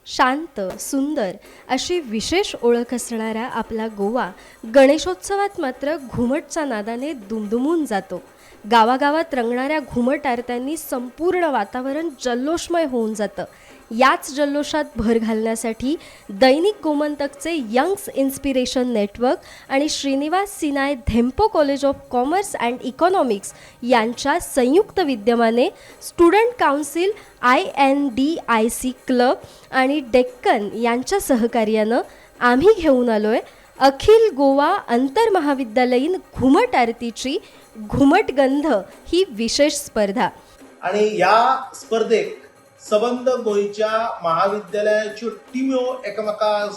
शांत सुंदर अशी विशेष ओळख असणारा आपला गोवा गणेशोत्सवात मात्र घुमटच्या नादाने दुमदुमून जातो. गावागावात रंगणाऱ्या घुमट आरत्यांनी संपूर्ण वातावरण जल्लोषमय होऊन जातं. याच जल्लोषात भर घालण्यासाठी दैनिक गोमंतकचे यंग्स इन्स्पिरेशन नेटवर्क आणि श्रीनिवास सिनाय Dempo college of commerce and economics यांच्या संयुक्त विद्यमाने स्टुडंट काउन्सिल INDIC क्लब आणि डेक्कन यांच्या सहकार्यानं आम्ही घेऊन आलोय अखिल गोवा आंतरमहाविद्यालयीन घुमट आरतीची घुमटगंध ही विशेष स्पर्धा. आणि या स्पर्धेक सबंद गोंयच्या महाविद्यालयाच्यो टिम्यो एकामेका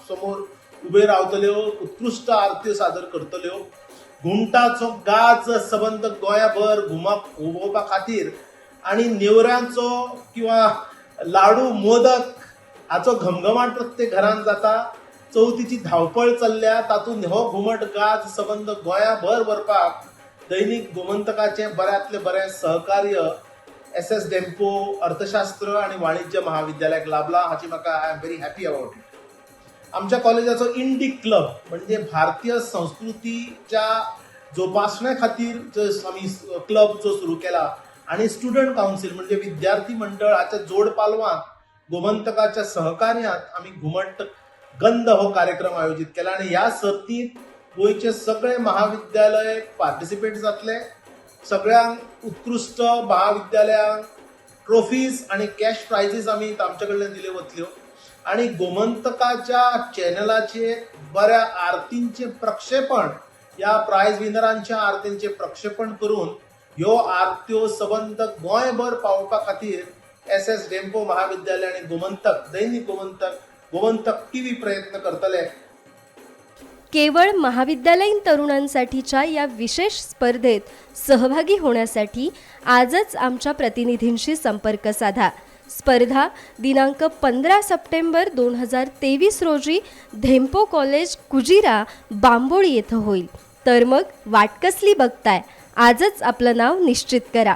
समोर उबे रावतल्यो, उत्कृष्ट आरत्यो सादर करतल्यो. घुमटाचो गाज सबंद गोंयभर घुमोवपा खातीर आणि नेवऱ्यांचो किंवा लाडू मोदक हाचो घमघमाट प्रत्येक घरांत जाता. चवथीची धांवपळ चल्ल्या, तातूंत हो घुमट गाज सबंद गोंयभर व्हरपाक दैनिक गोमंतकाचे बऱ्यांतले बरें सहकार्य SS डेम्पो अर्थशास्त्र आणि वाणिज्य महाविद्यालयाक लाभला. हाची म्हाका I am very happy about it. आमच्या कॉलेजाचो इंडी क्लब म्हणजे भारतीय संस्कृतीच्या जोपासणे खातीर जो आमी क्लब जो सुरू केला आणि स्टुडंट काउन्सिल म्हणजे विद्यार्थी मंडळ हाच्या जोड पालवान गोमंतकाच्या सहकार्यांत आमी घुमट गंध हो कार्यक्रम आयोजित केला. आणि ह्या सर्तींत गोंयचे सगळे महाविद्यालय पार्टिसिपेट जातले. सगळ्यांक उत्कृष्ट महाविद्यालयांक ट्रॉफीज आणि कॅश प्राइजीस आमी आमचे कडल्यान दिल्यो वतल्यो. आणि गोमंतकाच्या चॅनलाचेर बऱ्या आरतींचे प्रक्षेपण, या प्राइज विनरांच्या आरतींचे प्रक्षेपण करून ह्यो आरत्यो सबंद गोंयभर पावोवपा खातीर SS डेम्पो महाविद्यालय आणि गोमंतक दैनिक गोमंतक TV प्रयत्न करतले. केवळ महाविद्यालयीन तरुणांसाठीच्या या विशेष स्पर्धेत सहभागी होण्यासाठी आजच आमच्या प्रतिनिधींशी संपर्क साधा. स्पर्धा दिनांक 15 सप्टेंबर 2023 रोजी धेम्पो कॉलेज कुजिरा बांबोळी येथे होईल. तर मग वाट कसली बघताय? आजच आपलं नाव निश्चित करा.